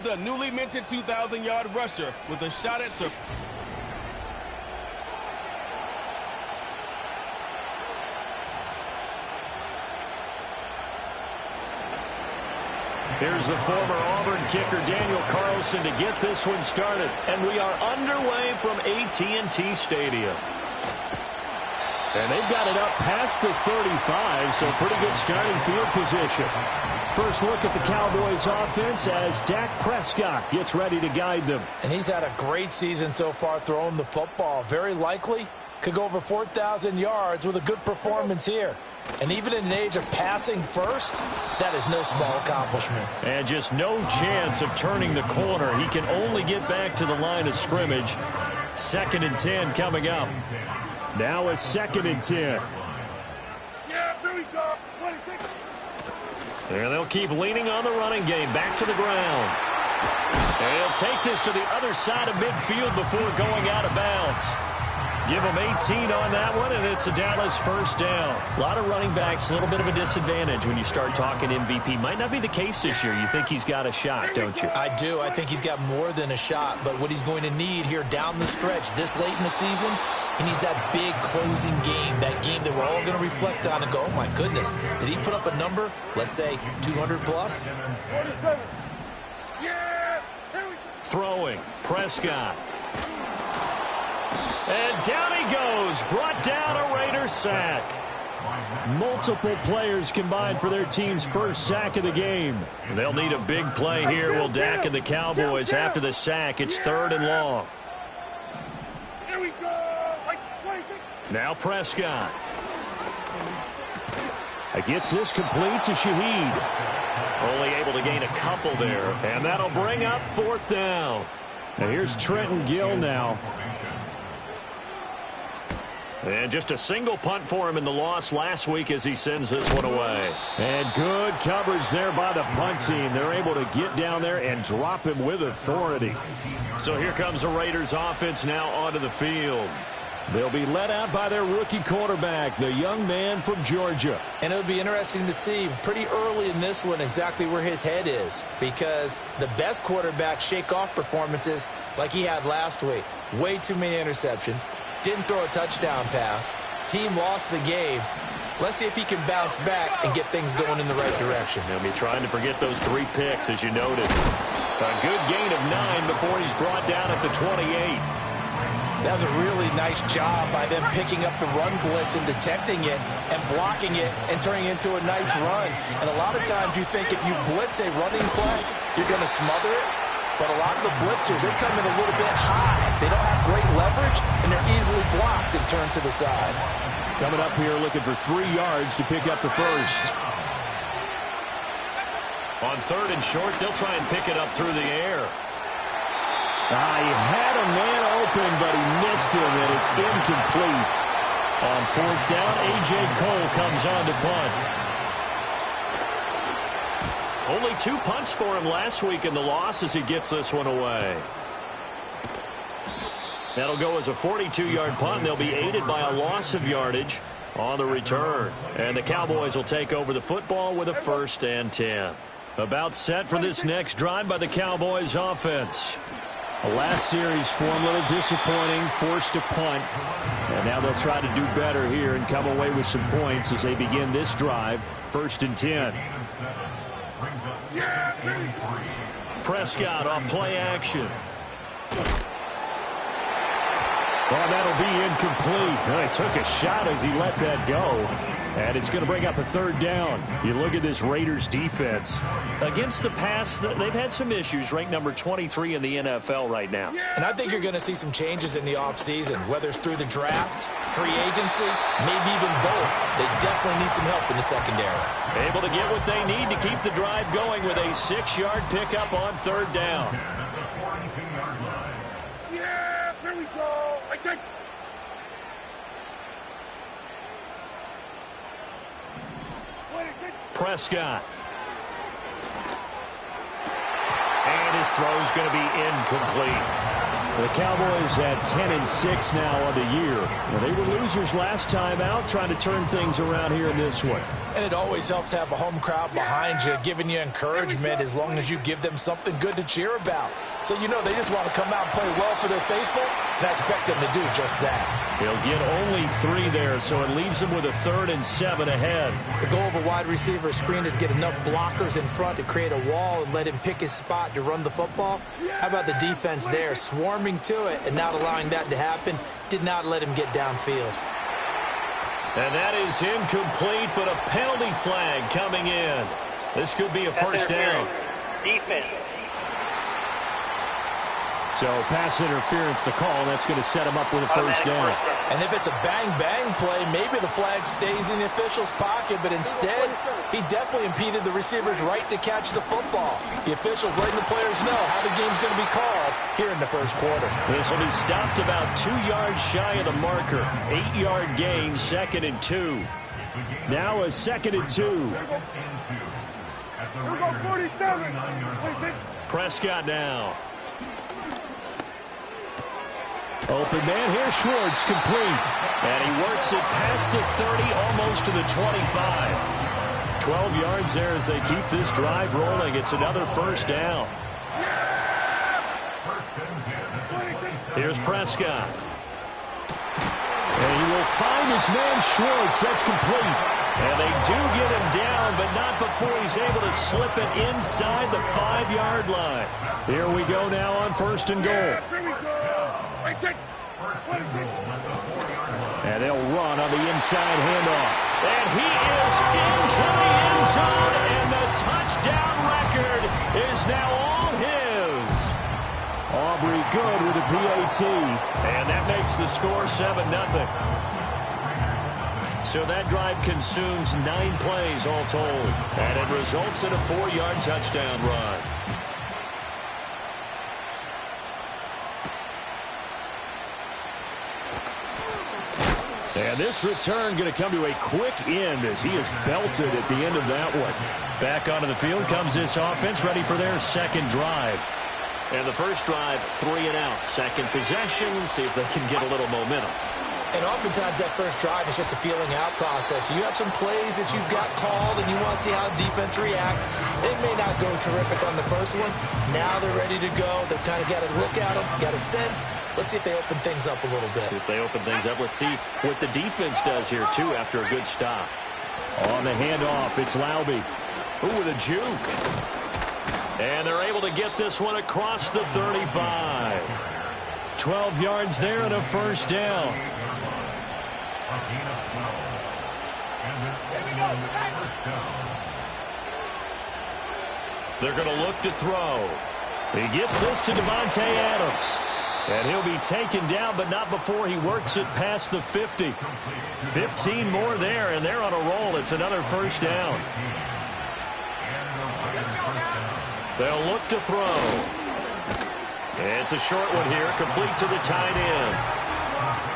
A newly minted 2,000-yard rusher with a shot at surpassing. Here's the former Auburn kicker Daniel Carlson to get this one started. And we are underway from AT&T Stadium. And they've got it up past the 35, so pretty good starting field position. First look at the Cowboys offense as Dak Prescott gets ready to guide them. And he's had a great season so far throwing the football. Very likely could go over 4,000 yards with a good performance here. And even in an age of passing first, that is no small accomplishment. And just no chance of turning the corner. He can only get back to the line of scrimmage. 2nd and 10 coming up. Now a 2nd and 10. Yeah, there we go. 26. And they'll keep leaning on the running game. Back to the ground. And he'll take this to the other side of midfield before going out of bounds. Give him 18 on that one, and it's a Dallas first down. A lot of running backs, a little bit of a disadvantage when you start talking MVP. Might not be the case this year. You think he's got a shot, don't you? I do. I think he's got more than a shot. But what he's going to need here down the stretch this late in the season, he needs that big closing game, that game that we're all going to reflect on and go, oh, my goodness, did he put up a number, let's say, 200 plus? 47. Yeah, here we go. Throwing, Prescott. And down he goes, brought down a Raider sack. Multiple players combined for their team's first sack of the game. They'll need a big play here, will Dak and the Cowboys after the sack. It's 3rd and long. Here we go. Like 26. Now Prescott. Gets this complete to Shaheed. Only able to gain a couple there. And that'll bring up 4th down. And here's Trenton Gill now. And just a single punt for him in the loss last week as he sends this one away. And good coverage there by the punt team. They're able to get down there and drop him with authority. So here comes the Raiders offense now onto the field. They'll be led out by their rookie quarterback, the young man from Georgia. And it'll be interesting to see pretty early in this one exactly where his head is, because the best quarterback shake-off performances like he had last week. Way too many interceptions. Didn't throw a touchdown pass. Team lost the game. Let's see if he can bounce back and get things going in the right direction. They'll be trying to forget those 3 picks, as you noted. A good gain of 9 before he's brought down at the 28. That was a really nice job by them picking up the run blitz and detecting it and blocking it and turning it into a nice run. And a lot of times you think if you blitz a running play, you're going to smother it. But a lot of the blitzers, they come in a little bit high. They don't have great leverage, and they're easily blocked and turned to the side. Coming up here looking for 3 yards to pick up the first. On 3rd and short, they'll try and pick it up through the air. He had a man open, but he missed him, and it's incomplete. On 4th down, A.J. Cole comes on to punt. Only 2 punts for him last week in the loss as he gets this one away. That'll go as a 42-yard punt. They'll be aided by a loss of yardage on the return. And the Cowboys will take over the football with a 1st and 10. About set for this next drive by the Cowboys offense. The last series for him, a little disappointing, forced a punt. And now they'll try to do better here and come away with some points as they begin this drive. 1st and 10. Prescott off play action. Well, that'll be incomplete. Well, he took a shot as he let that go. And it's going to bring up a 3rd down. You look at this Raiders defense. Against the pass, they've had some issues. Ranked number 23 in the NFL right now. And I think you're going to see some changes in the offseason, whether it's through the draft, free agency, maybe even both. They definitely need some help in the secondary. Able to get what they need to keep the drive going with a 6-yard pickup on 3rd down. Yeah, here we go. I take. Prescott. And his throw's going to be incomplete. The Cowboys at 10-6 now on the year. Well, they were losers last time out, trying to turn things around here in this one. And it always helps to have a home crowd behind you, giving you encouragement as long as you give them something good to cheer about. So you know they just want to come out and play well for their faithful, and I expect them to do just that. He'll get only 3 there, so it leaves him with a 3rd and 7 ahead. The goal of a wide receiver screen is get enough blockers in front to create a wall and let him pick his spot to run the football. How about the defense there, swarming to it and not allowing that to happen? Did not let him get downfield. And that is incomplete, but a penalty flag coming in. This could be a first down. Defense. So pass interference to call. That's going to set him up with a first down. And if it's a bang-bang play, maybe the flag stays in the official's pocket, but instead, he definitely impeded the receiver's right to catch the football. The officials letting the players know how the game's going to be called here in the first quarter. This will be stopped about 2 yards shy of the marker. 8-yard gain, 2nd and 2. Now a 2nd and 2. Here we go, 47. Prescott now. Open man here, Schwartz, complete. And he works it past the 30, almost to the 25. 12 yards there as they keep this drive rolling. It's another first down. Here's Prescott. And he will find his man, Schwartz. That's complete. And they do get him down, but not before he's able to slip it inside the 5-yard line. Here we go now on 1st and goal. Here we go. And they'll run on the inside handoff. And he is into the end zone, and the touchdown record is now all his. Aubrey good with a PAT. And that makes the score 7-0. So that drive consumes 9 plays all told. And it results in a 4-yard touchdown run. And this return going to come to a quick end as he is belted at the end of that one. Back onto the field comes this offense, ready for their second drive. And the first drive, 3 and out. Second possession, see if they can get a little momentum. And oftentimes that first drive is just a feeling out process. You have some plays that you've got called and you want to see how the defense reacts. It may not go terrific on the first one. Now they're ready to go. They've kind of got a look at them, got a sense. Let's see if they open things up a little bit. See if they open things up. Let's see what the defense does here, too, after a good stop. On the handoff, it's Laube. Ooh, with a juke. And they're able to get this one across the 35. 12 yards there and a first down. They're going to look to throw. He gets this to Davante Adams. And he'll be taken down, but not before he works it past the 50. 15 more there, and they're on a roll. It's another first down. They'll look to throw. It's a short one here, complete to the tight end.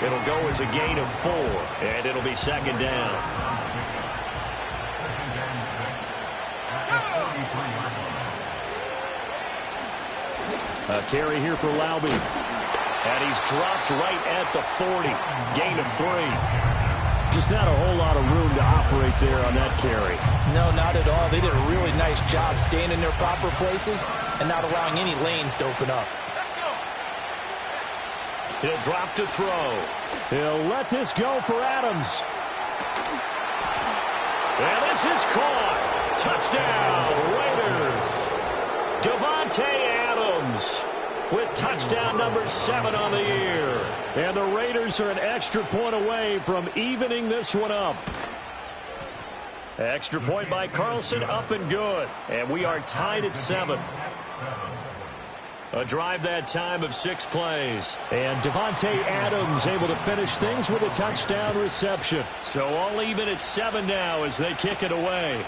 It'll go as a gain of 4, and it'll be second down. A carry here for Laube. And he's dropped right at the 40. Gain of 3. Just not a whole lot of room to operate there on that carry. No, not at all. They did a really nice job staying in their proper places and not allowing any lanes to open up. He'll drop to throw. He'll let this go for Adams. And this is caught. Touchdown, Raiders. Davante Adams with touchdown number 7 on the year. And the Raiders are an extra point away from evening this one up. Extra point by Carlson, up and good. And we are tied at 7. A drive that time of 6 plays. And Davante Adams able to finish things with a touchdown reception. So all even at 7 now as they kick it away.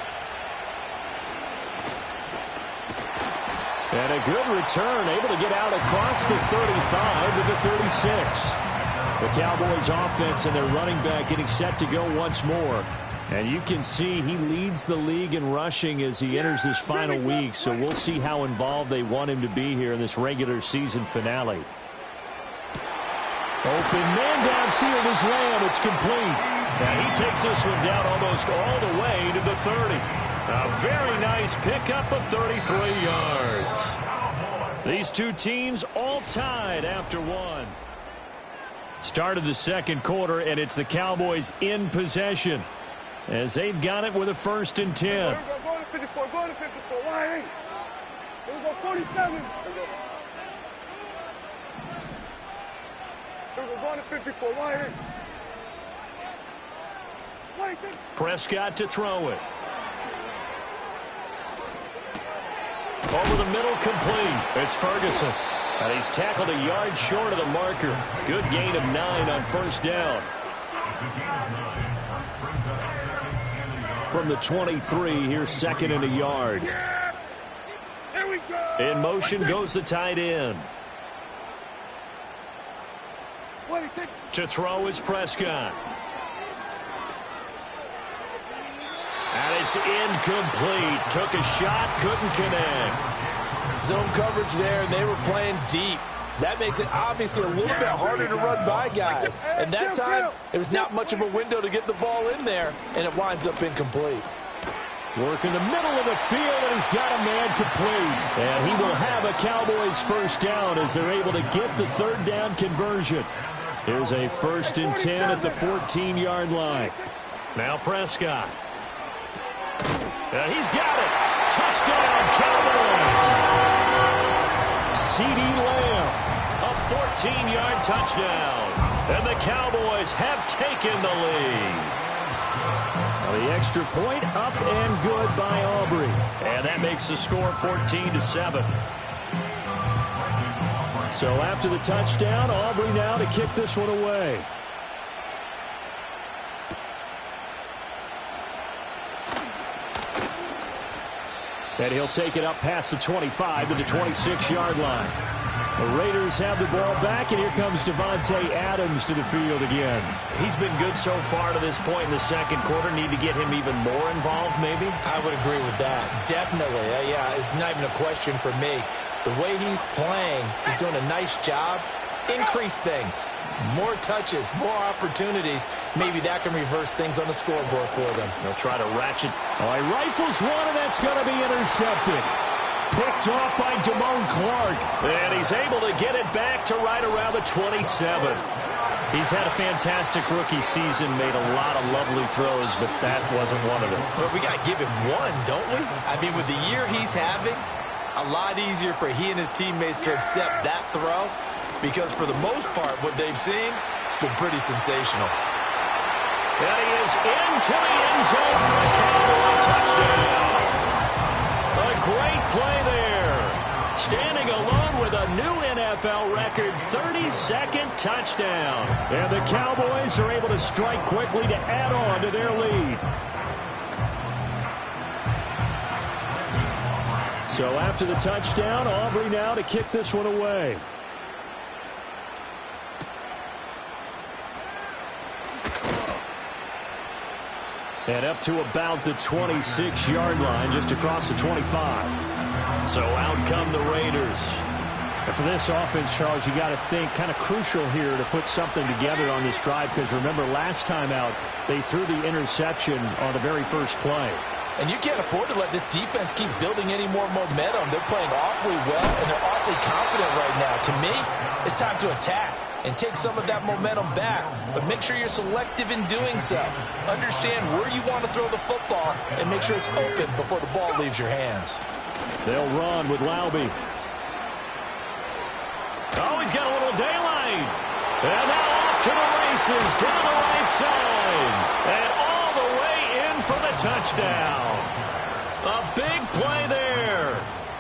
And a good return, able to get out across the 35 to the 36. The Cowboys offense and their running back getting set to go once more. And you can see he leads the league in rushing as he enters his final week. So we'll see how involved they want him to be here in this regular season finale. Open man downfield is Lamb. It's complete. Now he takes this one down almost all the way to the 30. A very nice pickup of 33 yards. These two teams all tied after one. Start of the second quarter, and it's the Cowboys in possession as they've got it with a 1st and 10. Go to 54, go to 54. Why? Here we go, 47. Here we go, to 54. Why? Prescott to throw it. Over the middle, complete. It's Ferguson. And he's tackled a yard short of the marker. Good gain of 9 on 1st down. From the 23, here's 2nd and a yard. Yeah. Here we go. In motion goes the tight end. To throw is Prescott. And it's incomplete. Took a shot, couldn't connect. Zone coverage there, and they were playing deep. That makes it obviously a little bit harder to run by guys. And that time, it was not much of a window to get the ball in there, and it winds up incomplete. Work in the middle of the field, and he's got a man complete. And he will have a Cowboys 1st down as they're able to get the 3rd down conversion. Here's a 1st and 10 at the 14-yard line. Now Prescott. He's got it. Touchdown, Cowboys. CeeDee Lamb, a 14-yard touchdown. And the Cowboys have taken the lead. The extra point up and good by Aubrey. And that makes the score 14-7. So after the touchdown, Aubrey now to kick this one away. And he'll take it up past the 25 to the 26-yard line. The Raiders have the ball back, and here comes Davante Adams to the field again. He's been good so far to this point in the second quarter. Need to get him even more involved, maybe? I would agree with that. Definitely. Yeah, it's not even a question for me. The way he's playing, he's doing a nice job. Increase things. More touches, more opportunities. Maybe that can reverse things on the scoreboard for them. They'll try to ratchet. Oh, he rifles one, and that's going to be intercepted. Picked off by Damone Clark. And he's able to get it back to right around the 27. He's had a fantastic rookie season, made a lot of lovely throws, but that wasn't one of them. But we got to give him one, don't we? I mean, with the year he's having, a lot easier for he and his teammates to accept that throw, because for the most part, what they've seen, it's been pretty sensational. And he is into the end zone for a Cowboy touchdown. A great play there. Standing alone with a new NFL record 32nd touchdown. And the Cowboys are able to strike quickly to add on to their lead. So after the touchdown, Aubrey now to kick this one away. And up to about the 26-yard line, just across the 25. So out come the Raiders. And for this offense, Charles, you got to think kind of crucial here to put something together on this drive, because remember last time out, they threw the interception on the very first play. And you can't afford to let this defense keep building any more momentum. They're playing awfully well, and they're awfully confident right now. To me, it's time to attack and take some of that momentum back. But make sure you're selective in doing so. Understand where you want to throw the football and make sure it's open before the ball leaves your hands. They'll run with Laube. Oh, he's got a little daylight. And now off to the races down the right side. And all the way in for the touchdown. A big play there.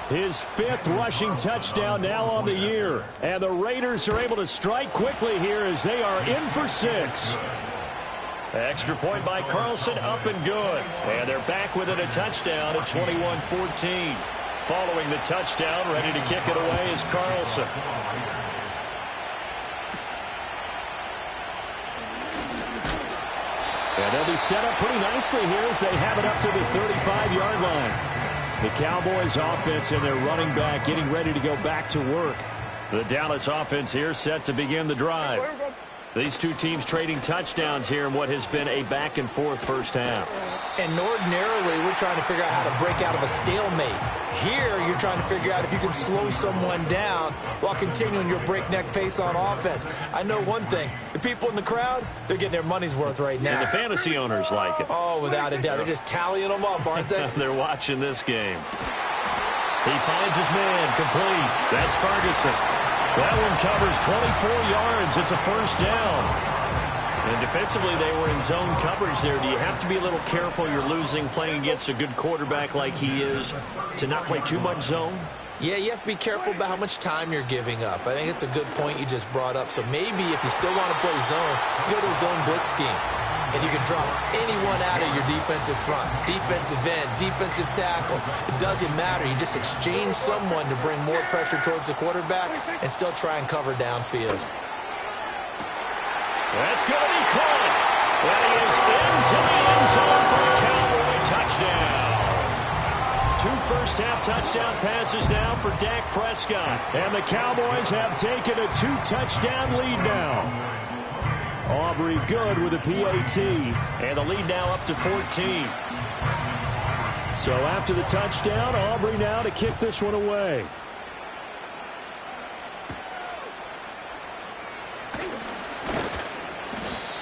His 5th rushing touchdown now on the year. And the Raiders are able to strike quickly here as they are in for 6. Extra point by Carlson, up and good. And they're back within a touchdown at 21-14. Following the touchdown, ready to kick it away is Carlson. And they'll be set up pretty nicely here as they have it up to the 35-yard line. The Cowboys offense and their running back getting ready to go back to work. The Dallas offense here set to begin the drive. These two teams trading touchdowns here in what has been a back-and-forth first half. And ordinarily, we're trying to figure out how to break out of a stalemate. Here, you're trying to figure out if you can slow someone down while continuing your breakneck pace on offense. I know one thing. The people in the crowd, they're getting their money's worth right now. And the fantasy owners like it. Oh, without a doubt. They're just tallying them up, aren't they? They're watching this game. He finds his man, complete. That's Ferguson. That one covers 24 yards. It's a first down. And defensively, they were in zone coverage there. Do you have to be a little careful? You're losing, playing against a good quarterback like he is, to not play too much zone? Yeah, you have to be careful about how much time you're giving up. I think it's a good point you just brought up. So maybe if you still want to play zone, you go to a zone blitz scheme. And you can drop anyone out of your defensive front, defensive end, defensive tackle. It doesn't matter. You just exchange someone to bring more pressure towards the quarterback and still try and cover downfield. That's going to be caught. That is into the end zone for a Cowboy touchdown. 2 first-half touchdown passes now for Dak Prescott. And the Cowboys have taken a 2-touchdown lead now. Aubrey good with a PAT. And the lead now up to 14. So after the touchdown, Aubrey now to kick this one away.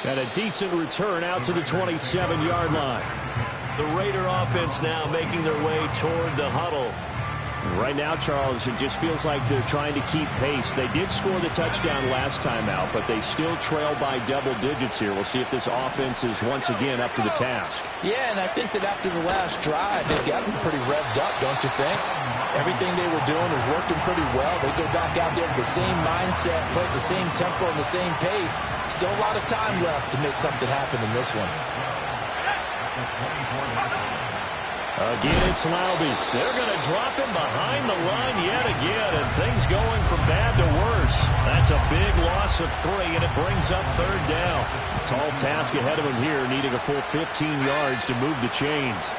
And a decent return out to the 27-yard line. The Raider offense now making their way toward the huddle. Right now, Charles, it just feels like they're trying to keep pace. They did score the touchdown last time out, but they still trail by double digits here. We'll see if this offense is once again up to the task. Yeah, and I think that after the last drive, they've gotten pretty revved up, don't you think? Everything they were doing was working pretty well. They go back out there with the same mindset, play the same tempo and the same pace. Still a lot of time left to make something happen in this one. Again, it's Laube. They're going to drop him behind the line yet again, and things going from bad to worse. That's a big loss of 3, and it brings up third down. Tall task ahead of him here, needing a full 15 yards to move the chains.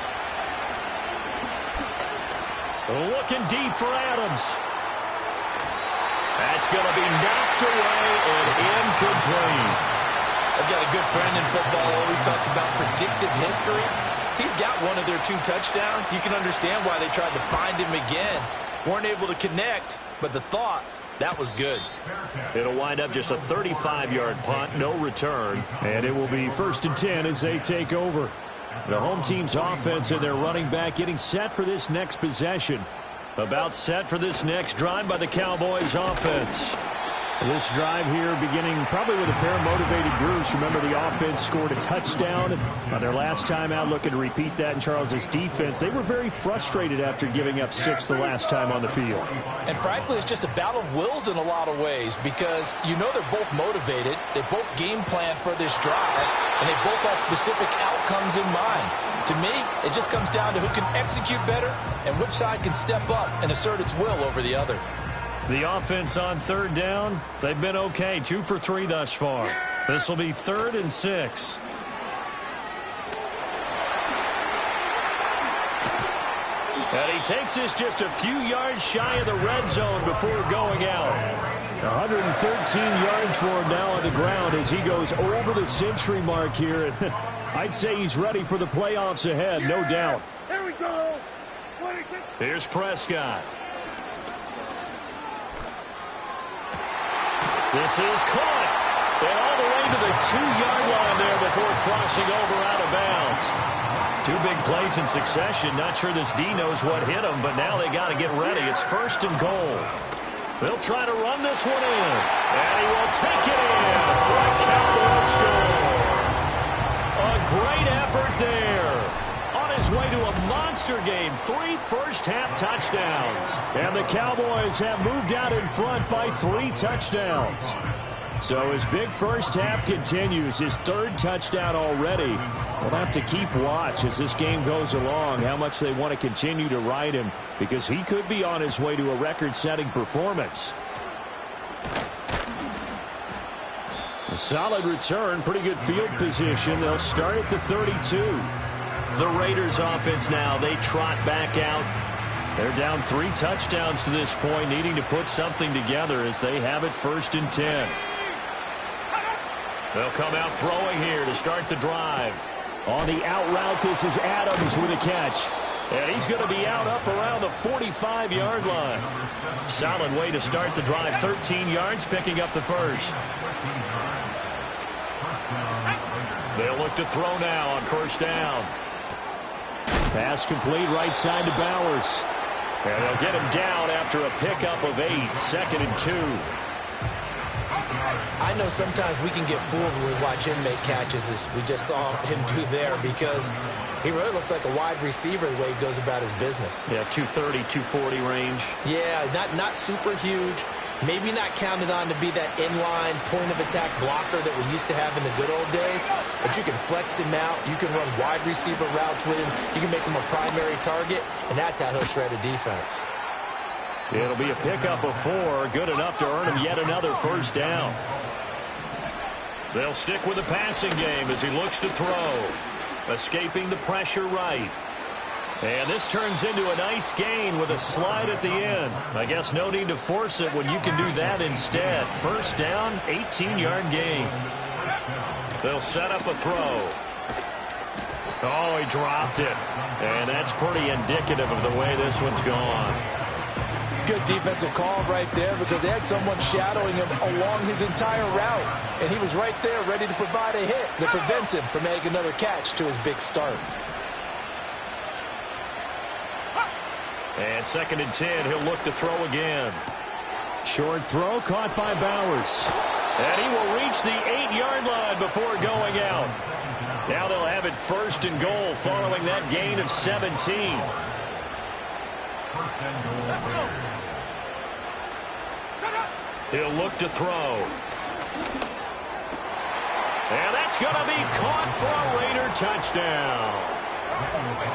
Looking deep for Adams. That's going to be knocked away and incomplete. I've got a good friend in football who always talks about predictive history. He's got one of their 2 touchdowns. You can understand why they tried to find him again. Weren't able to connect, but the thought, that was good. It'll wind up just a 35-yard punt, no return. And it will be 1st and 10 as they take over. The home team's offense and their running back getting set for this next possession. About set for this next drive by the Cowboys offense. This drive here beginning probably with a pair of motivated groups. Remember, the offense scored a touchdown on their last time out, looking to repeat that in Charles's defense. They were very frustrated after giving up 6 the last time on the field. And frankly, it's just a battle of wills in a lot of ways because you know they're both motivated. They both game plan for this drive, and they both have specific outcomes in mind. To me, it just comes down to who can execute better and which side can step up and assert its will over the other. The offense on third down, they've been okay. 2 for 3 thus far. This will be 3rd and 6. And he takes this just a few yards shy of the red zone before going out. 113 yards for him now on the ground as he goes over the century mark here. I'd say he's ready for the playoffs ahead, no doubt. Here we go. Here's Prescott. This is caught. And all the way to the 2-yard line there before crossing over out of bounds. 2 big plays in succession. Not sure this D knows what hit him, but now they got to get ready. It's 1st and goal. They'll try to run this one in. And he will take it in for a Cowboy score. A great effort there. On his way to a monster game. 3 first-half touchdowns. And the Cowboys have moved out in front by 3 touchdowns. So his big first half continues. His 3rd touchdown already. We'll have to keep watch as this game goes along, how much they want to continue to ride him, because he could be on his way to a record-setting performance. A solid return, pretty good field position. They'll start at the 32. The Raiders offense now, they trot back out. They're down 3 touchdowns to this point, needing to put something together as they have it 1st and 10. They'll come out throwing here to start the drive. On the out route, this is Adams with a catch. And he's going to be out up around the 45-yard line. Solid way to start the drive. 13 yards, picking up the first. They'll look to throw now on first down. Pass complete right side to Bowers. And they'll get him down after a pickup of 8. 2nd and 2. I know sometimes we can get fooled when we watch him make catches, as we just saw him do there, because he really looks like a wide receiver the way he goes about his business. Yeah, 230, 240 range. Yeah, not super huge. Maybe not counted on to be that inline point-of-attack blocker that we used to have in the good old days, but you can flex him out. You can run wide receiver routes with him. You can make him a primary target, and that's how he'll shred a defense. It'll be a pickup of 4, good enough to earn him yet another first down. They'll stick with the passing game as he looks to throw. Escaping the pressure right. And this turns into a nice gain with a slide at the end. I guess no need to force it when you can do that instead. First down, 18-yard gain. They'll set up a throw. Oh, he dropped it. And that's pretty indicative of the way this one's gone. Good defensive call right there, because they had someone shadowing him along his entire route, and he was right there ready to provide a hit that prevents him from making another catch to his big start. And 2nd and 10, he'll look to throw again. Short throw caught by Bowers. And he will reach the 8-yard line before going out. Now they'll have it 1st and goal following that gain of 17. He'll look to throw. And that's going to be caught for a Raider touchdown.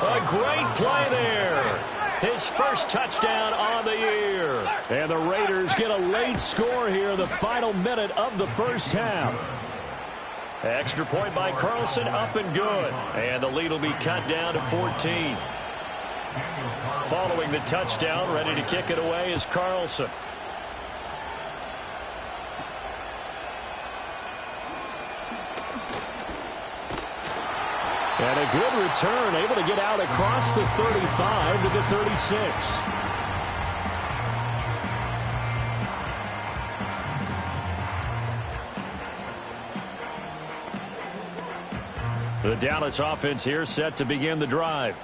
A great play there. His first touchdown on the year. And the Raiders get a late score here, the final minute of the first half. Extra point by Carlson, up and good. And the lead will be cut down to 14. Following the touchdown, ready to kick it away is Carlson. And a good return, able to get out across the 35 to the 36. The Dallas offense here set to begin the drive.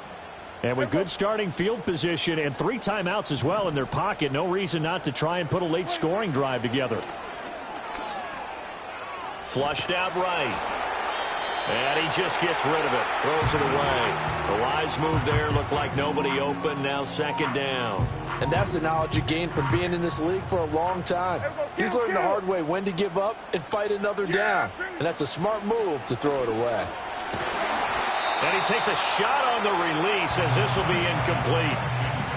And with good starting field position and 3 timeouts as well in their pocket, no reason not to try and put a late scoring drive together. Flushed out right. And he just gets rid of it. Throws it away. The wise move there. Looked like nobody open. Now 2nd down. And that's the knowledge you gain from being in this league for a long time. He's learned the hard way when to give up and fight another down. And that's a smart move to throw it away. And he takes a shot on the release as this will be incomplete.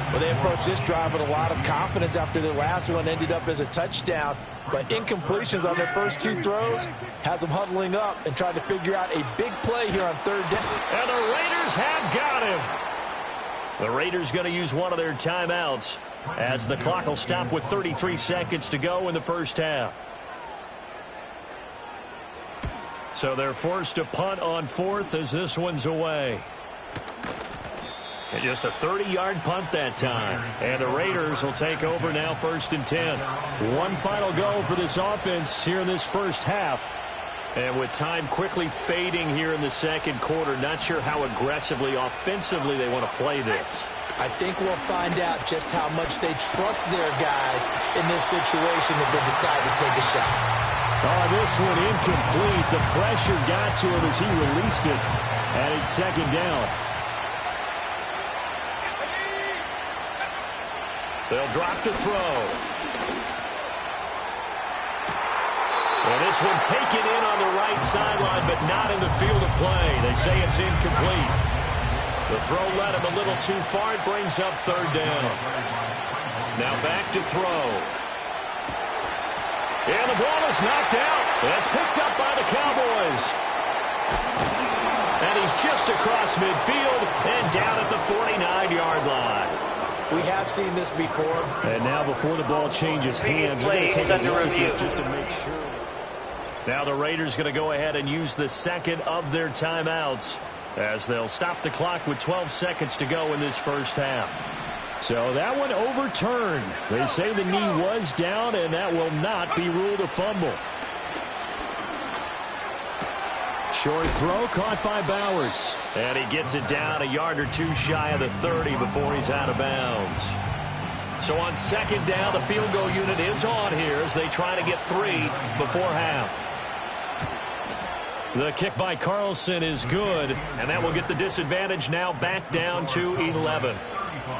Well, they approached this drive with a lot of confidence after their last one ended up as a touchdown. But incompletions on their first 2 throws has them huddling up and trying to figure out a big play here on 3rd down. And the Raiders have got him. The Raiders going to use one of their timeouts as the clock will stop with 33 seconds to go in the first half. So they're forced to punt on 4th as this one's away. And just a 30-yard punt that time. And the Raiders will take over now 1st and 10. One final go for this offense here in this first half. And with time quickly fading here in the 2nd quarter, not sure how aggressively, offensively they want to play this. I think we'll find out just how much they trust their guys in this situation if they decide to take a shot. Oh, this one incomplete. The pressure got to him as he released it. And it's 2nd down. They'll drop to throw. And this one taken in on the right sideline, but not in the field of play. They say it's incomplete. The throw led him a little too far. It brings up 3rd down. Now back to throw. And the ball is knocked out. That's picked up by the Cowboys. And he's just across midfield and down at the 49-yard line. We have seen this before. And now before the ball changes hands, they're going to take a look at this just to make sure. Now the Raiders going to go ahead and use the second of their timeouts as they'll stop the clock with 12 seconds to go in this first half. So that one overturned. They say the knee was down, and that will not be ruled a fumble. Short throw caught by Bowers. And he gets it down a yard or two shy of the 30 before he's out of bounds. So on second down, the field goal unit is on here as they try to get 3 before half. The kick by Carlson is good, and that will get the disadvantage now back down to 11.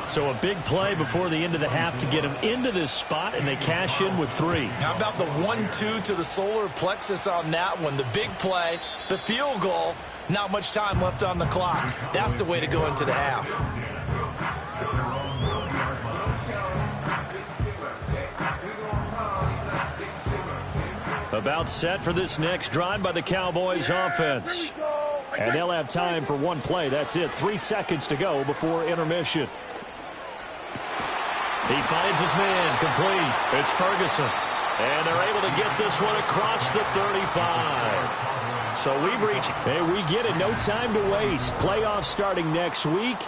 So a big play before the end of the half to get them into this spot, and they cash in with 3. How about the 1-2 to the solar plexus on that one? The big play, the field goal, not much time left on the clock. That's the way to go into the half. About set for this next drive by the Cowboys offense. And they'll have time for one play. That's it. 3 seconds to go before intermission. He finds his man complete. It's Ferguson. And they're able to get this one across the 35. So we've reached. Hey, we get it. No time to waste. Playoffs starting next week.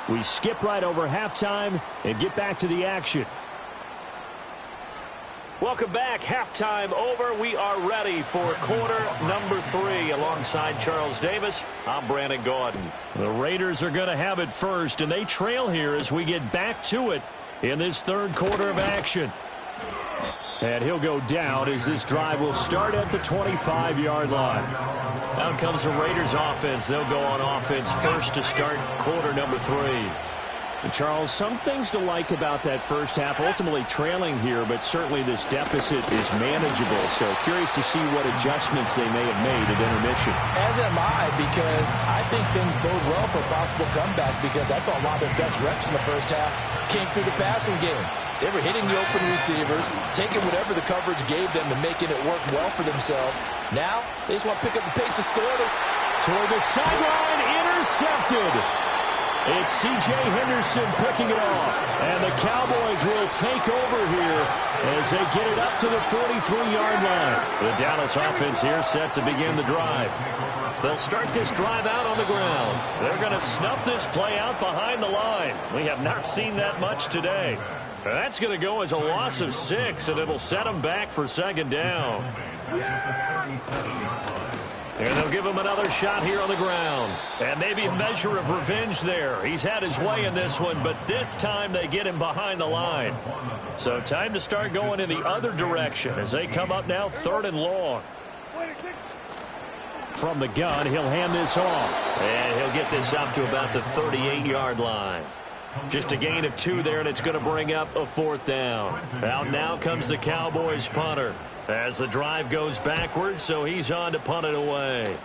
We skip right over halftime and get back to the action. Welcome back. Halftime over. We are ready for quarter number 3 alongside Charles Davis. I'm Brandon Gaudin. The Raiders are going to have it first, and they trail here as we get back to it in this third quarter of action. And he'll go down as this drive will start at the 25-yard line. Out comes the Raiders offense. They'll go on offense first to start quarter number 3. And Charles, some things to like about that first half. Ultimately trailing here, but certainly this deficit is manageable. So curious to see what adjustments they may have made at intermission. As am I, because I think things bode well for a possible comeback, because I thought a lot of their best reps in the first half came through the passing game. They were hitting the open receivers, taking whatever the coverage gave them and making it work well for themselves. Now, they just want to pick up the pace of scoring. Toward the sideline, intercepted. It's C.J. Henderson picking it off. And the Cowboys will take over here as they get it up to the 43-yard line. The Dallas offense here set to begin the drive. They'll start this drive out on the ground. They're going to snuff this play out behind the line. We have not seen that much today. That's going to go as a loss of 6, and it'll set them back for second down. And they'll give him another shot here on the ground. And maybe a measure of revenge there. He's had his way in this one, but this time they get him behind the line. So time to start going in the other direction as they come up now 3rd and long. From the gun, he'll hand this off. And he'll get this up to about the 38-yard line. Just a gain of 2 there, and it's going to bring up a 4th down. Out now comes the Cowboys punter as the drive goes backwards, so he's on to punt it away.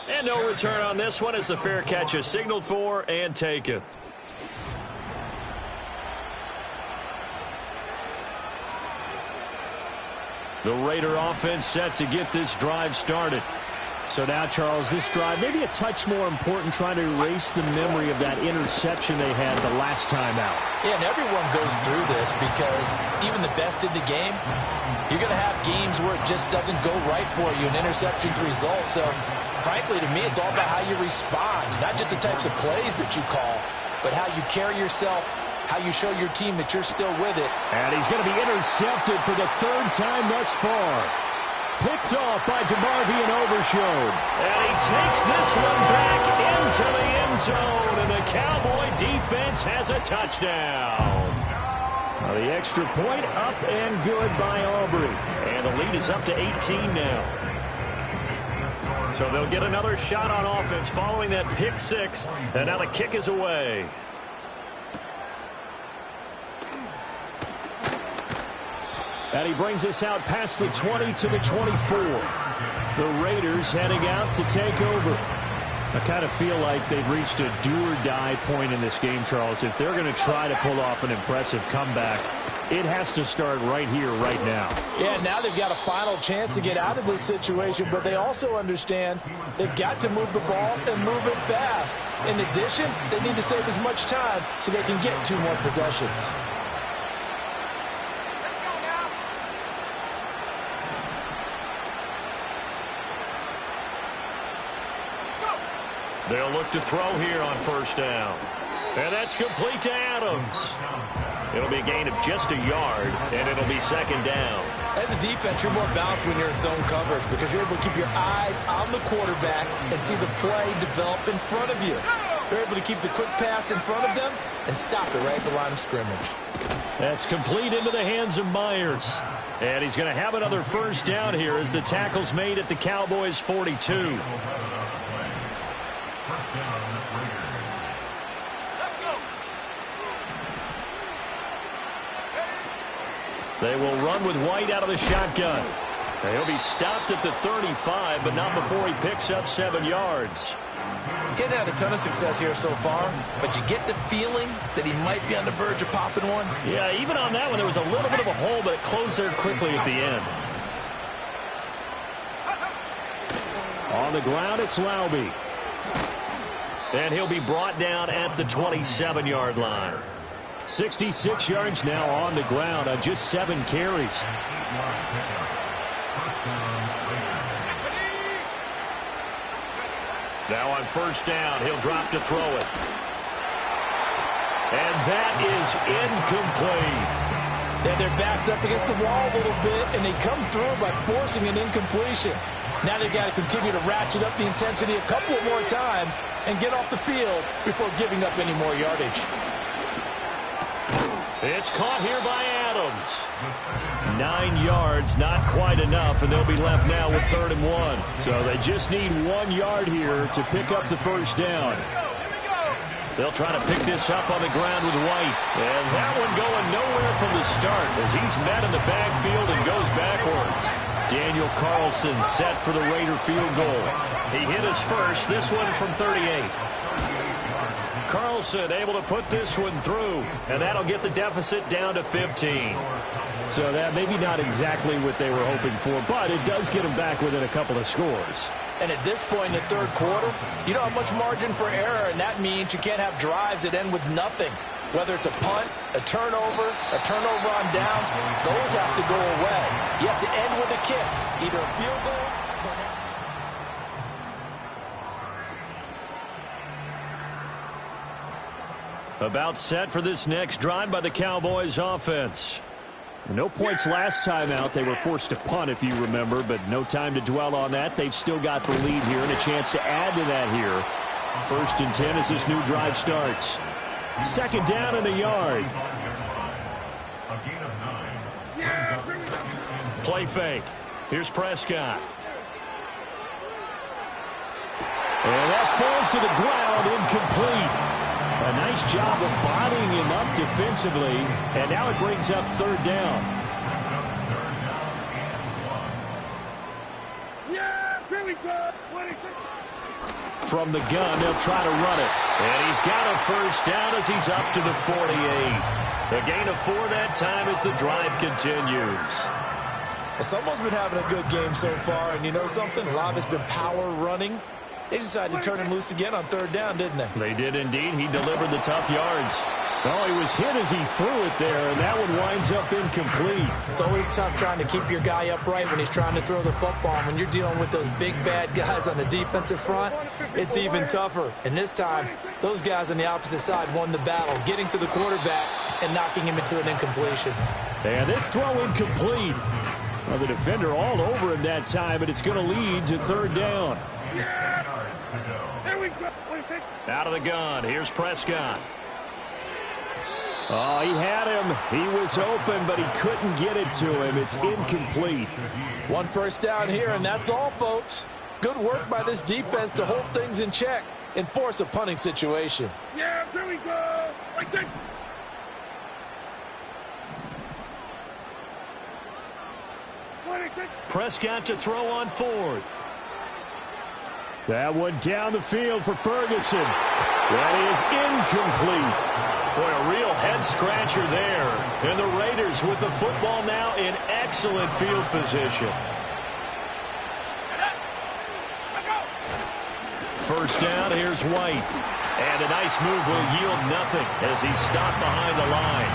And no return on this one as the fair catch is signaled for and taken. The Raider offense set to get this drive started. So now, Charles, this drive maybe a touch more important, trying to erase the memory of that interception they had the last time out. Yeah, and everyone goes through this, because even the best in the game, you're going to have games where it just doesn't go right for you, and interceptions result. So, frankly, to me, it's all about how you respond, not just the types of plays that you call, but how you carry yourself, how you show your team that you're still with it. And he's going to be intercepted for the 3rd time thus far. Picked off by DeMarvion Overshown. And he takes this one back into the end zone, and the Cowboy defense has a touchdown. Well, the extra point up and good by Aubrey. And the lead is up to 18 now. So they'll get another shot on offense following that pick 6, and now the kick is away. And he brings us out past the 20 to the 24. The Raiders heading out to take over. I kind of feel like they've reached a do-or-die point in this game, Charles. If they're going to try to pull off an impressive comeback, it has to start right here, right now. Yeah, now they've got a final chance to get out of this situation, but they also understand they've got to move the ball and move it fast. In addition, they need to save as much time so they can get 2 more possessions. They'll look to throw here on first down. And that's complete to Adams. It'll be a gain of just a yard, and it'll be second down. As a defense, you're more balanced when you're in zone coverage because you're able to keep your eyes on the quarterback and see the play develop in front of you. You're able to keep the quick pass in front of them and stop it right at the line of scrimmage. That's complete into the hands of Myers. And he's going to have another first down here as the tackle's made at the Cowboys' 42. They will run with White out of the shotgun. He'll be stopped at the 35, but not before he picks up 7 yards. Getting had a ton of success here so far, but you get the feeling that he might be on the verge of popping one. Yeah, even on that one, there was a little bit of a hole, but it closed there quickly at the end. On the ground, it's Laube. And he'll be brought down at the 27-yard line. 66 yards now on the ground on just 7 carries. Now on first down, he'll drop to throw it. And that is incomplete. Yeah, their back's up against the wall a little bit, and they come through by forcing an incompletion. Now they've got to continue to ratchet up the intensity a couple of more times and get off the field before giving up any more yardage. It's caught here by Adams. 9 yards, not quite enough, and they'll be left now with 3rd and 1. So they just need 1 yard here to pick up the first down. They'll try to pick this up on the ground with White. And that one going nowhere from the start as he's met in the backfield and goes backwards. Daniel Carlson set for the Raider field goal. He hit his first, this one from 38. Carlson able to put this one through, and that'll get the deficit down to 15. So that maybe not exactly what they were hoping for, but it does get them back within a couple of scores. And at this point in the third quarter, you don't have much margin for error, and that means you can't have drives that end with nothing. Whether it's a punt, a turnover on downs, those have to go away. You have to end with a kick, either a field goal. About set for this next drive by the Cowboys offense. No points last time out. They were forced to punt, if you remember, but no time to dwell on that. They've still got the lead here and a chance to add to that here. 1st and 10 as this new drive starts. 2nd down and a yard. Play fake. Here's Prescott. And that falls to the ground, incomplete. A nice job of bodying him up defensively, and now it brings up 3rd down. Yeah, here we go. From the gun, they'll try to run it. And he's got a first down as he's up to the 48. A gain of 4 that time as the drive continues. Well, someone's been having a good game so far, and you know something? A lot of it's been power running. They decided to turn him loose again on 3rd down, didn't they? They did indeed. He delivered the tough yards. Oh, he was hit as he threw it there, and that one winds up incomplete. It's always tough trying to keep your guy upright when he's trying to throw the football. And when you're dealing with those big, bad guys on the defensive front, it's even tougher. And this time, those guys on the opposite side won the battle, getting to the quarterback and knocking him into an incompletion. And this throw incomplete. Well, the defender all over him that time, but it's going to lead to 3rd down. Here we go. Out of the gun. Here's Prescott. Oh, he had him. He was open, but he couldn't get it to him. It's incomplete. 1 first down here, and that's all, folks. Good work by this defense to hold things in check and force a punting situation. Yeah, here we go. Right there. Prescott to throw on 4th. That one down the field for Ferguson. That is incomplete. Boy, a real head-scratcher there. And the Raiders with the football now in excellent field position. First down, here's White. And a nice move will yield nothing as he's stopped behind the line.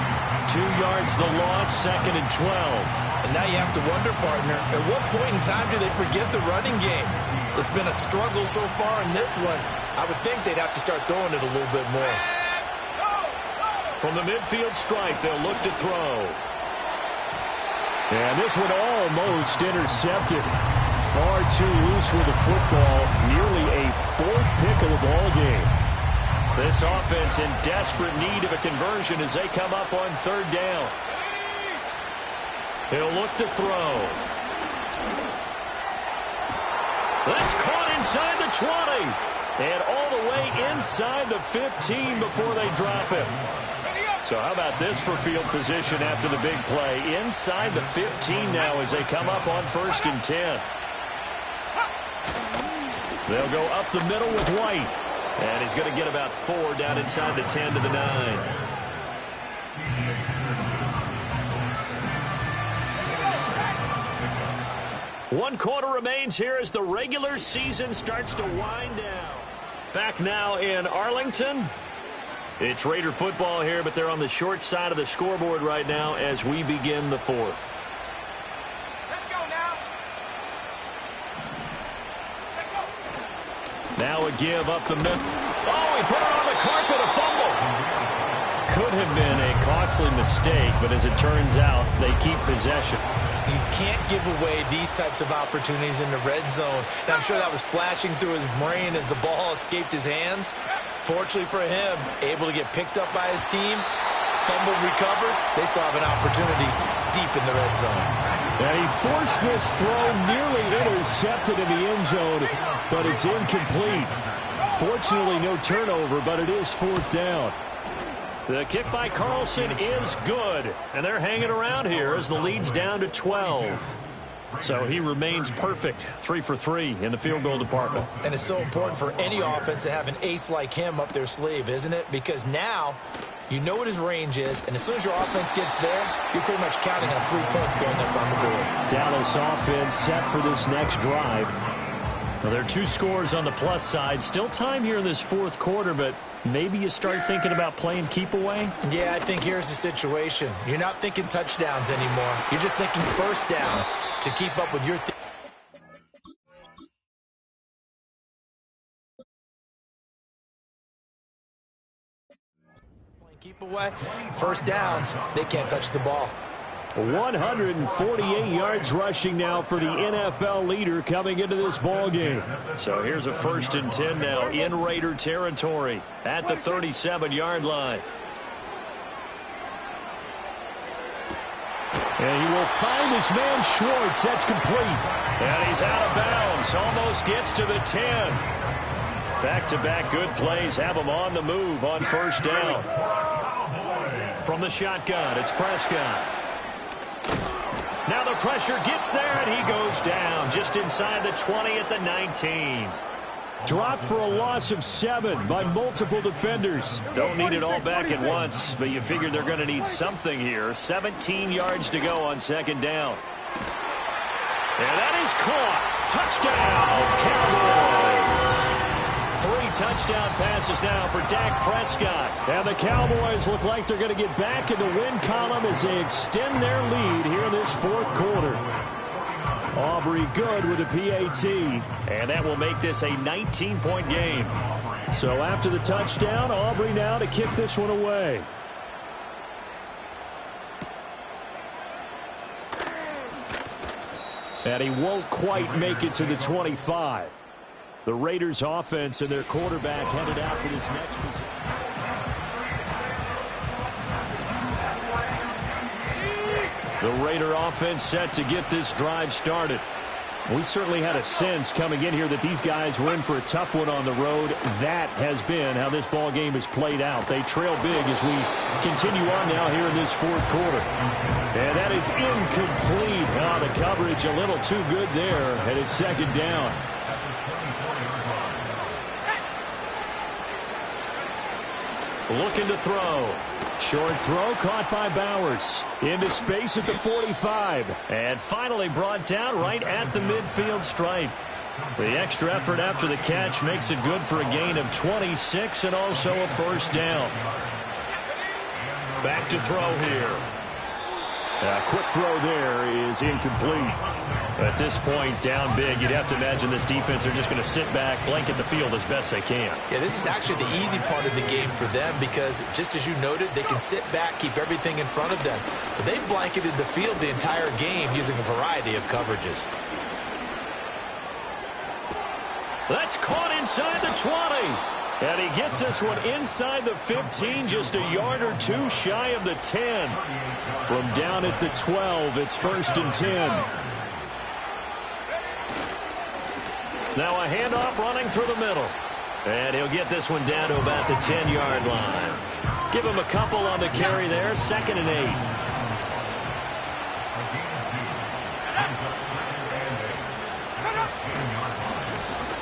2 yards the loss, 2nd and 12. And now you have to wonder, partner, at what point in time do they forget the running game? It's been a struggle so far in this one. I would think they'd have to start throwing it a little bit more. From the midfield stripe, they'll look to throw. And this one almost intercepted. Far too loose with the football. Nearly a fourth pick of the ball game. This offense in desperate need of a conversion as they come up on third down. He'll look to throw. That's caught inside the 20. And all the way inside the 15 before they drop him. So how about this for field position after the big play? Inside the 15 now as they come up on 1st and 10. They'll go up the middle with White. And he's going to get about 4 down inside the 10 to the 9. One quarter remains here as the regular season starts to wind down. Back now in Arlington. It's Raider football here, but they're on the short side of the scoreboard right now as we begin the 4th. Let's go now. Now a give up the middle. Oh, he put it on the carpet, a fumble. Could have been a costly mistake, but as it turns out, they keep possession. You can't give away these types of opportunities in the red zone. And I'm sure that was flashing through his brain as the ball escaped his hands. Fortunately for him, able to get picked up by his team, fumble recovered. They still have an opportunity deep in the red zone. And he forced this throw, nearly intercepted in the end zone, but it's incomplete. Fortunately, no turnover, but it is 4th down. The kick by Carlson is good, and they're hanging around here as the lead's down to 12. So he remains perfect, 3 for 3 in the field goal department. And it's so important for any offense to have an ace like him up their sleeve, isn't it? Because now you know what his range is, and as soon as your offense gets there, you're pretty much counting on 3 points going up on the board. Dallas offense set for this next drive. Well, there are 2 scores on the plus side. Still time here in this 4th quarter, but maybe you start thinking about playing keep away? Yeah, I think here's the situation. You're not thinking touchdowns anymore. You're just thinking first downs to keep up with your keep away. First downs, they can't touch the ball. 148 yards rushing now for the NFL leader coming into this ball game. So here's a 1st and 10 now in Raider territory at the 37-yard line. And he will find his man Schwartz. That's complete. And he's out of bounds. Almost gets to the 10. Back-to-back good plays have him on the move on 1st down. From the shotgun, it's Prescott. Now the pressure gets there, and he goes down just inside the 20 at the 19. Dropped for a loss of 7 by multiple defenders. Don't need it all back at once, but you figure they're going to need something here. 17 yards to go on 2nd down. And that is caught. Touchdown, Cowboys. 3 touchdown passes now for Dak Prescott. And the Cowboys look like they're going to get back in the win column as they extend their lead here in this 4th quarter. Aubrey good with a PAT. And that will make this a 19-point game. So after the touchdown, Aubrey now to kick this one away. And he won't quite make it to the 25. The Raiders offense and their quarterback headed out for this next position. The Raider offense set to get this drive started. We certainly had a sense coming in here that these guys were in for a tough one on the road. That has been how this ball game has played out. They trail big as we continue on now here in this 4th quarter. And that is incomplete. Oh, the coverage a little too good there, and it's 2nd down. Looking to throw. Short throw caught by Bowers. Into space at the 45. And finally brought down right at the midfield stripe. The extra effort after the catch makes it good for a gain of 26 and also a 1st down. Back to throw here. A quick throw there is incomplete. At this point, down big, you'd have to imagine this defense are just going to sit back, blanket the field as best they can. Yeah, this is actually the easy part of the game for them because, just as you noted, they can sit back, keep everything in front of them. But they've blanketed the field the entire game using a variety of coverages. That's caught inside the 20. And he gets this one inside the 15, just a yard or two shy of the 10. From down at the 12, it's 1st and 10. Now a handoff running through the middle. And he'll get this one down to about the 10-yard line. Give him a couple on the carry there, 2nd and 8.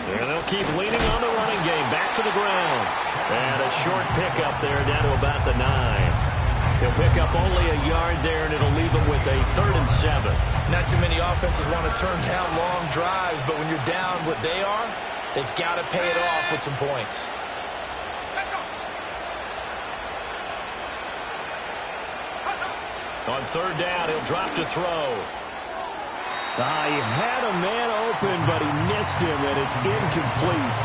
And they'll keep leaning on the running game. Back to the ground. And a short pickup there down to about the 9. He'll pick up only a yard there, and it'll leave him with a 3rd and 7. Not too many offenses want to turn down long drives, but when you're down what they are, they've got to pay it off with some points. On 3rd down, he'll drop to throw. He had a man open, but he missed him, and it's incomplete.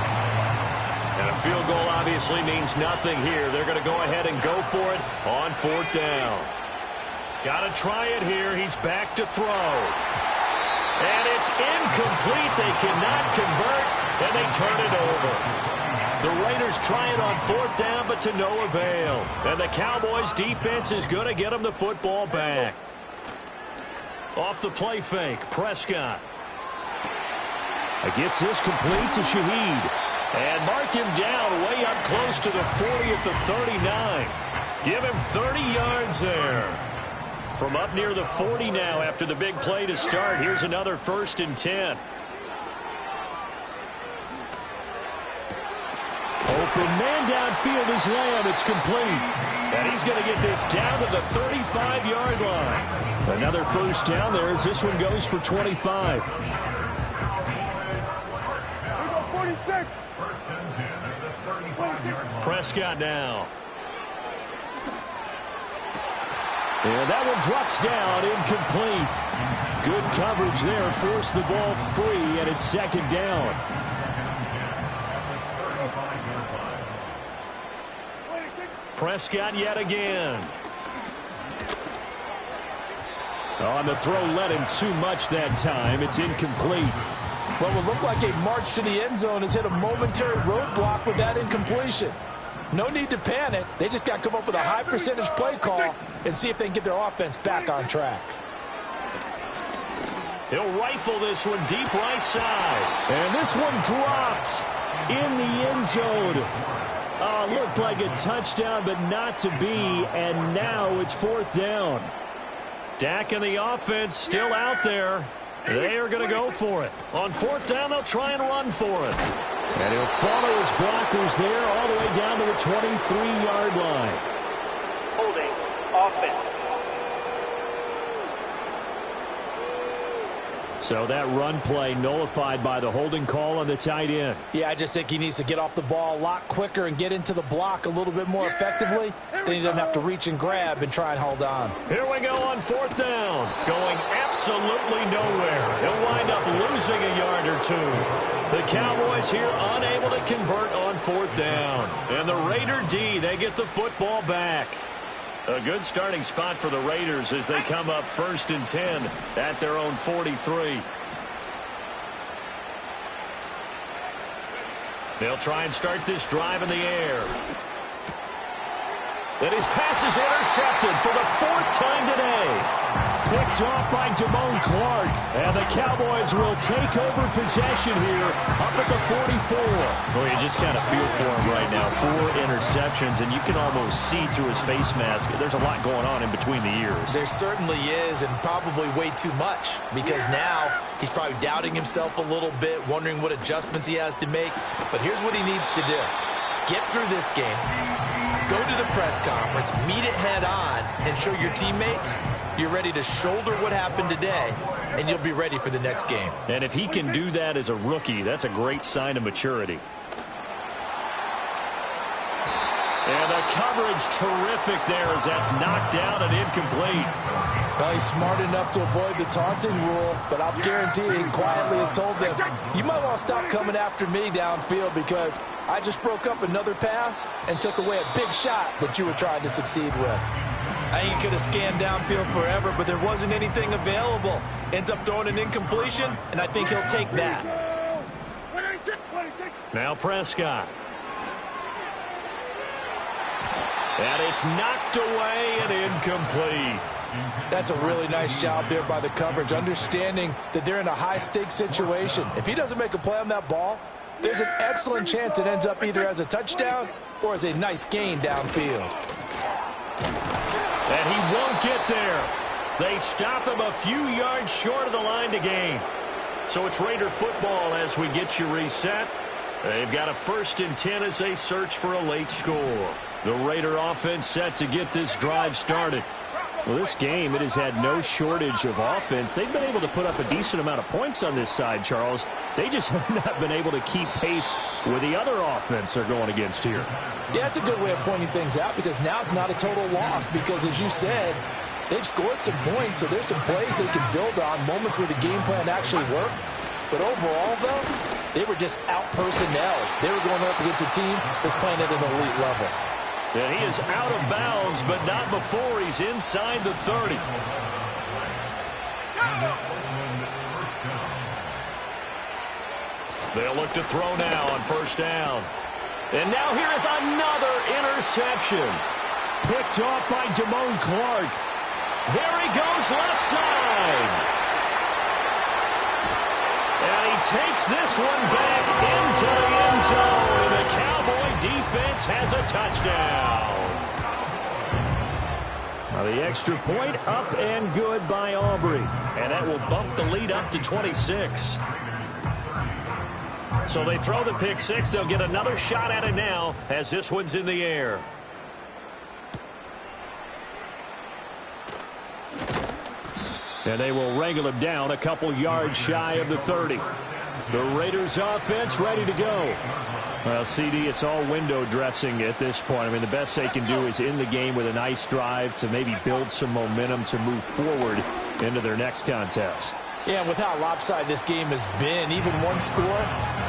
And a field goal obviously means nothing here. They're going to go ahead and go for it on 4th down. Got to try it here. He's back to throw. And it's incomplete. They cannot convert, and they turn it over. The Raiders try it on 4th down, but to no avail. And the Cowboys' defense is going to get them the football back. Off the play fake, Prescott. Gets this complete to Shaheed. And mark him down way up close to the 40 at the 39. Give him 30 yards there. From up near the 40 now after the big play to start. Here's another 1st and 10. Open man downfield is Lamb. It's complete. And he's going to get this down to the 35-yard line. Another 1st down there as this one goes for 25. We go 46. Prescott now. And that one drops down, incomplete. Good coverage there, forced the ball free, and it's 2nd down. Prescott yet again. On the throw, led him too much that time. It's incomplete. Well, it looked like a march to the end zone has hit a momentary roadblock with that incompletion. No need to panic. They just got to come up with a high percentage play call and see if they can get their offense back on track. He'll rifle this one deep right side. And this one dropped in the end zone. Looked like a touchdown, but not to be. And now it's 4th down. Dak and the offense still out there. They are going to go for it. On 4th down, they'll try and run for it. And he'll follow his blockers there all the way down to the 23-yard line. Holding offense. So that run play nullified by the holding call on the tight end. Yeah, I just think he needs to get off the ball a lot quicker and get into the block a little bit more effectively. Then he doesn't have to reach and grab and try and hold on. Here we go on 4th down. Going absolutely nowhere. He'll wind up losing a yard or two. The Cowboys here unable to convert on 4th down. And the Raider D, they get the football back. A good starting spot for the Raiders as they come up 1st and 10 at their own 43. They'll try and start this drive in the air. And his pass is intercepted for the 4th time today. Picked off by Damone Clark. And the Cowboys will take over possession here up at the 44. Well, you just kind of feel for him right now. 4 interceptions, and you can almost see through his face mask. There's a lot going on in between the ears. There certainly is, and probably way too much, because now he's probably doubting himself a little bit, wondering what adjustments he has to make. But here's what he needs to do. Get through this game. Go to the press conference, meet it head on, and show your teammates you're ready to shoulder what happened today, and you'll be ready for the next game. And if he can do that as a rookie, that's a great sign of maturity. And the coverage terrific there as that's knocked down and incomplete. Well, he's smart enough to avoid the taunting rule, but I'll guarantee he quietly has told them, you might want to stop coming after me downfield because I just broke up another pass and took away a big shot that you were trying to succeed with. I think he could have scanned downfield forever, but there wasn't anything available. Ends up throwing an incompletion, and I think he'll take that. Now Prescott. And it's knocked away and incomplete. That's a really nice job there by the coverage, understanding that they're in a high-stakes situation. If he doesn't make a play on that ball, there's an excellent chance it ends up either as a touchdown or as a nice gain downfield. And he won't get there. They stop him a few yards short of the line to gain. So it's Raider football as we get you reset. They've got a 1st and 10 as they search for a late score. The Raider offense set to get this drive started. Well, this game, it has had no shortage of offense. They've been able to put up a decent amount of points on this side, Charles. They just have not been able to keep pace with the other offense they're going against here. Yeah, that's a good way of pointing things out because now it's not a total loss because, as you said, they've scored some points, so there's some plays they can build on, moments where the game plan actually worked. But overall, though, they were just out-personnel. They were going up against a team that's playing at an elite level. And he is out of bounds, but not before he's inside the 30. They'll look to throw now on 1st down. And now here is another interception. Picked off by Damone Clark. There he goes left side. And he takes this one back into the end zone. And the Cowboy defense has a touchdown. Now the extra point up and good by Aubrey. And that will bump the lead up to 26. So they throw the pick six. They'll get another shot at it now as this one's in the air. And they will wrangle him down a couple yards shy of the 30. The Raiders offense ready to go. Well, CD, it's all window dressing at this point. I mean, the best they can do is in the game with a nice drive to maybe build some momentum to move forward into their next contest. Yeah, with how lopsided this game has been, even one score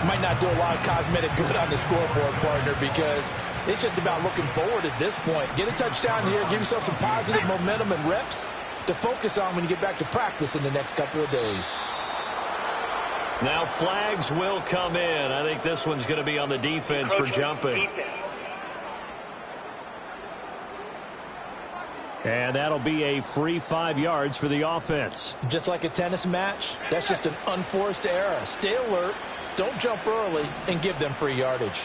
might not do a lot of cosmetic good on the scoreboard, partner, because it's just about looking forward at this point. Get a touchdown here, give yourself some positive momentum and reps to focus on when you get back to practice in the next couple of days. Now flags will come in. I think this one's going to be on the defense for jumping. And that'll be a free 5 yards for the offense. Just like a tennis match, that's just an unforced error. Stay alert, don't jump early, and give them free yardage.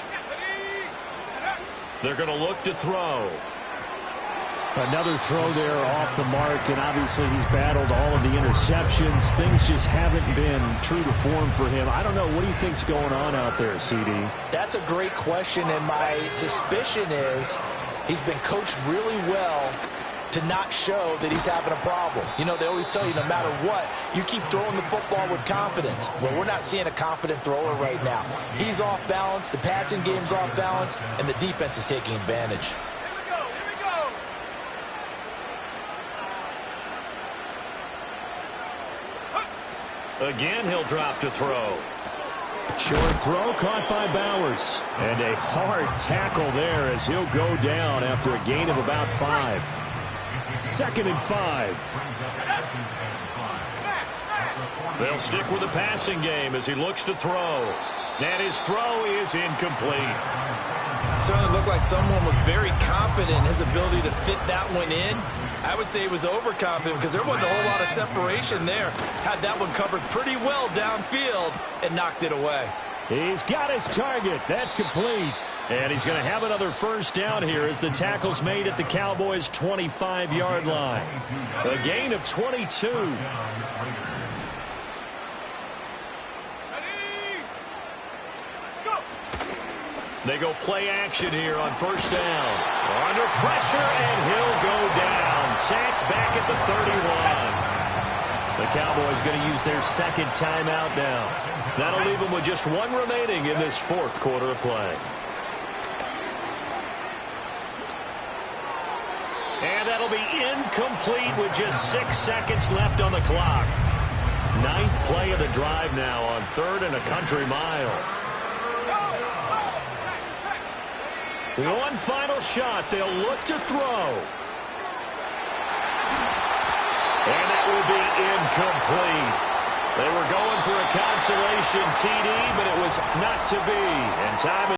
They're going to look to throw. Another throw there off the mark, and obviously he's battled all of the interceptions. Things just haven't been true to form for him. I don't know. What do you think's going on out there, CD? That's a great question, and my suspicion is he's been coached really well to not show that he's having a problem. You know, they always tell you no matter what, you keep throwing the football with confidence. Well, we're not seeing a confident thrower right now. He's off balance, the passing game's off balance, and the defense is taking advantage. Again, he'll drop to throw. Short throw caught by Bowers. And a hard tackle there as he'll go down after a gain of about 5. 2nd and 5. They'll stick with the passing game as he looks to throw. And his throw is incomplete. Certainly looked like someone was very confident in his ability to fit that one in. I would say he was overconfident because there wasn't a whole lot of separation there. Had that one covered pretty well downfield and knocked it away. He's got his target. That's complete. And he's going to have another first down here as the tackle's made at the Cowboys' 25-yard line. A gain of 22. They go play action here on first down. Under pressure, and he'll go down. Sacked back at the 31. The Cowboys going to use their second timeout now. That'll leave them with just one remaining in this fourth quarter of play. And that'll will be incomplete with just 6 seconds left on the clock. 9th play of the drive now on 3rd and a country mile. One final shot. They'll look to throw. And it will be incomplete. They were going for a consolation TD, but it was not to be. And time